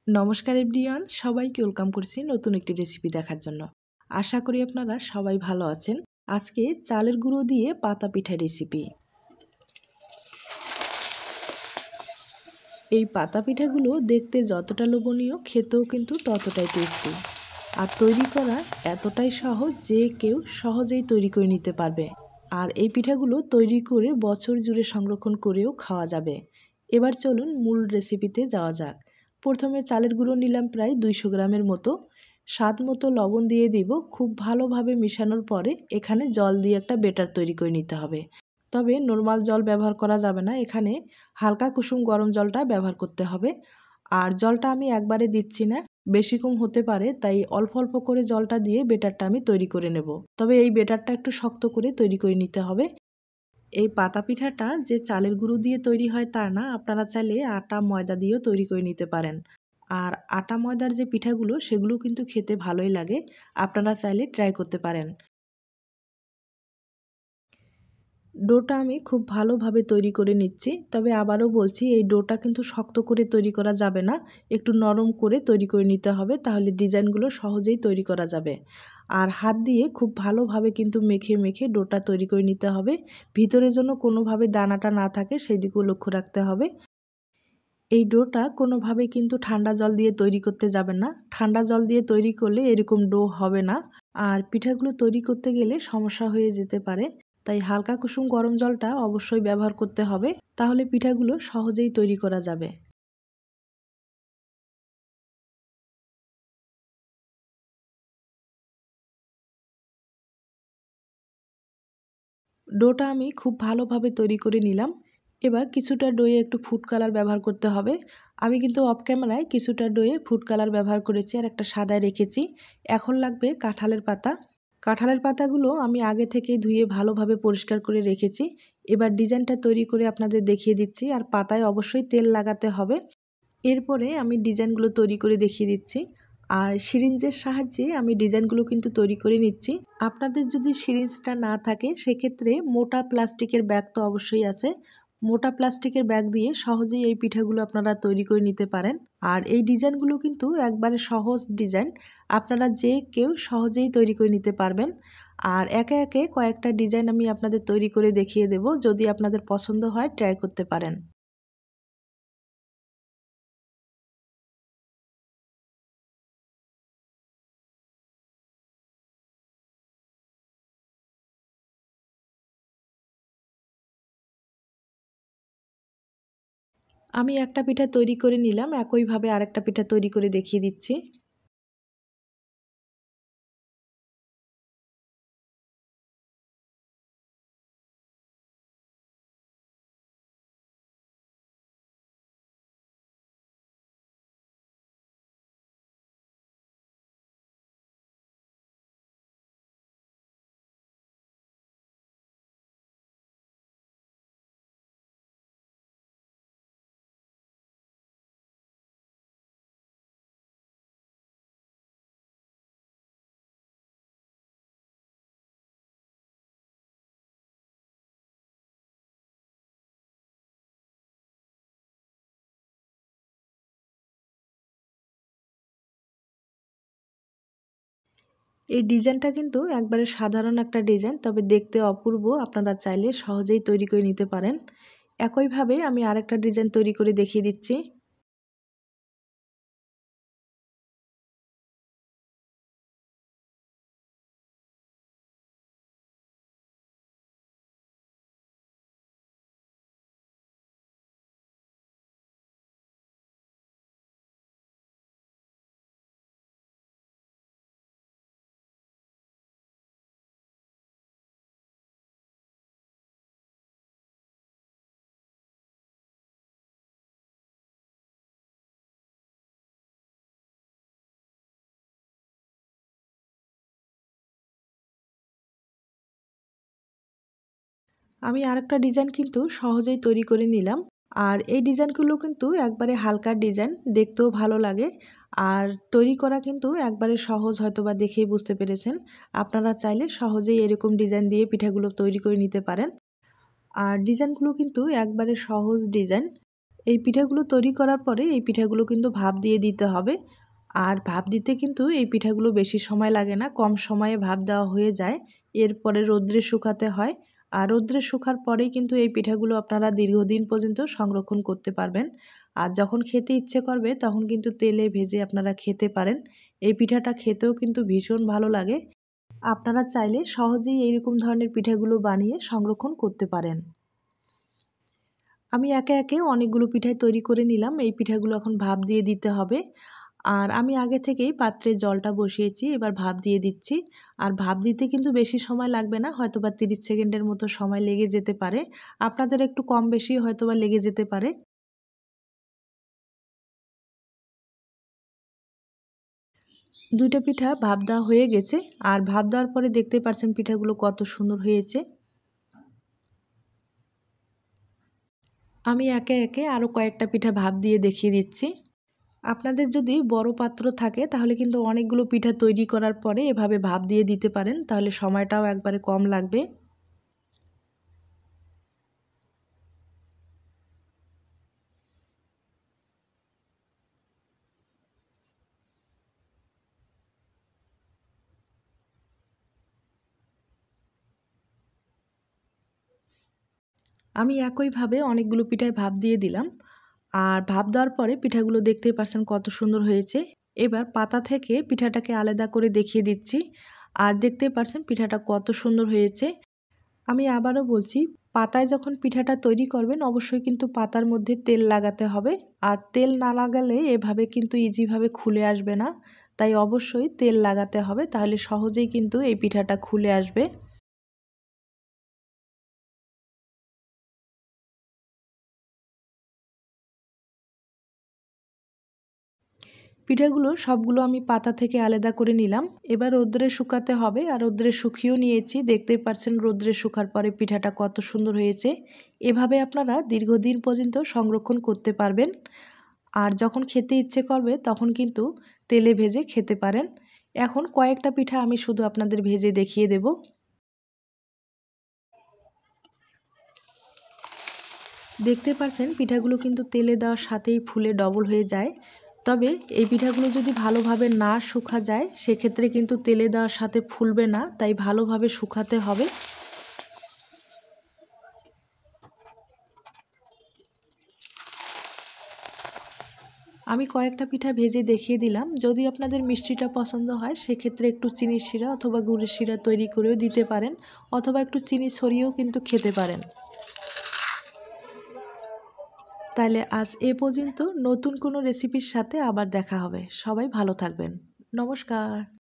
নমস্কার এভরিওয়ান, সবাইকে ওয়েলকাম করছি নতুন একটি রেসিপি দেখার জন্য। আশা করি আপনারা সবাই ভালো আছেন। আজকে চালের গুঁড়ো দিয়ে পাতা পিঠা রেসিপি। এই পাতা পিঠাগুলো দেখতে যতটা লোভনীয়, খেতেও কিন্তু ততটাই টেস্টি। আর তৈরি করা এতটাই সহজ যে কেউ সহজেই তৈরি করে নিতে পারবে। আর এই পিঠাগুলো তৈরি করে বছর জুড়ে সংরক্ষণ করেও খাওয়া যাবে। এবার চলুন মূল রেসিপিতে যাওয়া যাক। প্রথমে চালের গুঁড়ো নিলাম প্রায় 200 গ্রামের মতো। স্বাদ মতো লবণ দিয়ে দিব। খুব ভালোভাবে মেশানোর পরে এখানে জল দিয়ে একটা ব্যাটার তৈরি করে নিতে হবে। তবে নর্মাল জল ব্যবহার করা যাবে না, এখানে হালকা কুসুম গরম জলটা ব্যবহার করতে হবে। আর জলটা আমি একবারে দিচ্ছি না, বেশি কম হতে পারে, তাই অল্প অল্প করে জলটা দিয়ে ব্যাটারটা আমি তৈরি করে নেব। তবে এই ব্যাটারটা একটু শক্ত করে তৈরি করে নিতে হবে। এই পাতা পিঠাটা যে চালের গুঁড়ো দিয়ে তৈরি হয় তা না, আপনারা চাইলে আটা ময়দা দিয়েও তৈরি করে নিতে পারেন। আর আটা ময়দার যে পিঠাগুলো সেগুলো কিন্তু খেতে ভালোই লাগে, আপনারা চাইলে ট্রাই করতে পারেন। ডোটা আমি খুব ভালোভাবে তৈরি করে নিচ্ছি। তবে আবারও বলছি, এই ডোটা কিন্তু শক্ত করে তৈরি করা যাবে না, একটু নরম করে তৈরি করে নিতে হবে, তাহলে ডিজাইনগুলো সহজেই তৈরি করা যাবে। আর হাত দিয়ে খুব ভালোভাবে কিন্তু মেখে মেখে ডোটা তৈরি করে নিতে হবে। ভিতরে যেন কোনোভাবে দানাটা না থাকে সেই দিকেও লক্ষ্য রাখতে হবে। এই ডোটা কোনোভাবেই কিন্তু ঠান্ডা জল দিয়ে তৈরি করতে যাবেন না। ঠান্ডা জল দিয়ে তৈরি করলে এরকম ডো হবে না। আর পিঠাগুলো তৈরি করতে গেলে সমস্যা হয়ে যেতে পারে। তাই হালকা কুসুম গরম জলটা অবশ্যই ব্যবহার করতে হবে, তাহলে পিঠাগুলো সহজেই তৈরি করা যাবে। ডোটা আমি খুব ভালোভাবে তৈরি করে নিলাম। এবার কিছুটা ডোয়ে একটু ফুড কালার ব্যবহার করতে হবে। আমি কিন্তু অফ ক্যামেরায় কিছুটা ডোয়ে ফুড কালার ব্যবহার করেছি আর একটা সাদায় রেখেছি। এখন লাগবে কাঁঠালের পাতা। কাঁঠালের পাতাগুলো আমি আগে থেকেই ধুয়ে ভালোভাবে পরিষ্কার করে রেখেছি। এবার ডিজাইনটা তৈরি করে আপনাদের দেখিয়ে দিচ্ছি। আর পাতায় অবশ্যই তেল লাগাতে হবে। এরপরে আমি ডিজাইনগুলো তৈরি করে দেখিয়ে দিচ্ছি। আর সিরিঞ্জের সাহায্যে আমি ডিজাইনগুলো কিন্তু তৈরি করে নিচ্ছি। আপনাদের যদি সিরিঞ্জটা না থাকে সেক্ষেত্রে মোটা প্লাস্টিকের ব্যাগ তো অবশ্যই আছে। মোটা প্লাস্টিকের ব্যাগ দিয়ে সহজেই এই পিঠাগুলো আপনারা তৈরি করে নিতে পারেন। আর এই ডিজাইনগুলো কিন্তু একবারে সহজ ডিজাইন, আপনারা যে কেউ সহজেই তৈরি করে নিতে পারবেন। আর একে একে কয়েকটা ডিজাইন আমি আপনাদের তৈরি করে দেখিয়ে দেব, যদি আপনাদের পছন্দ হয় ট্রাই করতে পারেন। আমি একটা পিঠা তৈরি করে নিলাম, একইভাবে আরেকটা পিঠা তৈরি করে দেখিয়ে দিচ্ছি। এই ডিজাইনটা কিন্তু একবারে সাধারণ একটা ডিজাইন, তবে দেখতে অপূর্ব, আপনারা চাইলে সহজেই তৈরি করে নিতে পারেন। একইভাবে আমি আরেকটা ডিজাইন তৈরি করে দেখিয়ে দিচ্ছি। আমি আরেকটা ডিজাইন কিন্তু সহজেই তৈরি করে নিলাম। আর এই ডিজাইনগুলো কিন্তু একবারে হালকা ডিজাইন, দেখতেও ভালো লাগে। আর তৈরি করা কিন্তু একবারে সহজ, হয়তোবা দেখেই বুঝতে পেরেছেন। আপনারা চাইলে সহজেই এরকম ডিজাইন দিয়ে পিঠাগুলো তৈরি করে নিতে পারেন। আর ডিজাইনগুলো কিন্তু একবারে সহজ ডিজাইন। এই পিঠাগুলো তৈরি করার পরে এই পিঠাগুলো কিন্তু ভাপ দিয়ে দিতে হবে। আর ভাপ দিতে কিন্তু এই পিঠাগুলো বেশি সময় লাগে না, কম সময়ে ভাপ দেওয়া হয়ে যায়। এরপরে রৌদ্রে শুকাতে হয়। আর রৌদ্রে শুকার পরেই কিন্তু এই পিঠাগুলো আপনারা দীর্ঘদিন পর্যন্ত সংরক্ষণ করতে পারবেন। আর যখন খেতে ইচ্ছে করবে তখন কিন্তু তেলে ভেজে আপনারা খেতে পারেন। এই পিঠাটা খেতেও কিন্তু ভীষণ ভালো লাগে। আপনারা চাইলে সহজেই এইরকম ধরনের পিঠাগুলো বানিয়ে সংরক্ষণ করতে পারেন। আমি একে একে অনেকগুলো পিঠাই তৈরি করে নিলাম। এই পিঠাগুলো এখন ভাপ দিয়ে দিতে হবে। আর আমি আগে থেকেই পাত্রে জলটা বসিয়েছি, এবার ভাপ দিয়ে দিচ্ছি। আর ভাপ দিতে কিন্তু বেশি সময় লাগবে না, হয়তোবা 30 সেকেন্ডের মতো সময় লেগে যেতে পারে। আপনাদের একটু কম বেশি হয়তোবা লেগে যেতে পারে। দুইটা পিঠা ভাপ দেওয়া হয়ে গেছে। আর ভাপ দেওয়ার পরে দেখতে পাচ্ছেন পিঠাগুলো কত সুন্দর হয়েছে। আমি একে একে আরও কয়েকটা পিঠা ভাপ দিয়ে দেখিয়ে দিচ্ছি। আপনাদের যদি বড় পাত্র থাকে তাহলে কিন্তু অনেকগুলো পিঠা তৈরি করার পরে এভাবে ভাপ দিয়ে দিতে পারেন, তাহলে সময়টাও একবারে কম লাগবে। আমি একইভাবে অনেকগুলো পিঠায় ভাপ দিয়ে দিলাম। আর ভাপ দেওয়ার পরে পিঠাগুলো দেখতেই পাচ্ছেন কত সুন্দর হয়েছে। এবার পাতা থেকে পিঠাটাকে আলাদা করে দেখিয়ে দিচ্ছি। আর দেখতেই পাচ্ছেন পিঠাটা কত সুন্দর হয়েছে। আমি আবারও বলছি, পাতায় যখন পিঠাটা তৈরি করবেন অবশ্যই কিন্তু পাতার মধ্যে তেল লাগাতে হবে। আর তেল না লাগালে এভাবে কিন্তু ইজিভাবে খুলে আসবে না। তাই অবশ্যই তেল লাগাতে হবে, তাহলে সহজেই কিন্তু এই পিঠাটা খুলে আসবে। পিঠাগুলো সবগুলো আমি পাতা থেকে আলাদা করে নিলাম। এবার রৌদ্রে শুকাতে হবে। আর রৌদ্রে শুকিয়েও নিয়েছি, দেখতেই পাচ্ছেন রৌদ্রে শুকার পরে পিঠাটা কত সুন্দর হয়েছে। এভাবে আপনারা দীর্ঘদিন পর্যন্ত সংরক্ষণ করতে পারবেন। আর যখন খেতে ইচ্ছে করবে তখন কিন্তু তেলে ভেজে খেতে পারেন। এখন কয়েকটা পিঠা আমি শুধু আপনাদের ভেজে দেখিয়ে দেব। দেখতে পাচ্ছেন পিঠাগুলো কিন্তু তেলে দেওয়ার সাথেই ফুলে ডবল হয়ে যায়। তবে এই পিঠাগুলো যদি ভালোভাবে না শুকা যায় সেক্ষেত্রে কিন্তু তেলে দেওয়ার সাথে ফুলবে না, তাই ভালোভাবে শুকাতে হবে। আমি কয়েকটা পিঠা ভেজে দেখিয়ে দিলাম। যদি আপনাদের মিষ্টিটা পছন্দ হয় সেক্ষেত্রে একটু চিনির শিরা অথবা গুড়ের শিরা তৈরি করেও দিতে পারেন, অথবা একটু চিনি ছড়িয়েও কিন্তু খেতে পারেন। তাহলে আজ এ পর্যন্ত, নতুন কোনো রেসিপির সাথে আবার দেখা হবে। সবাই ভালো থাকবেন। নমস্কার।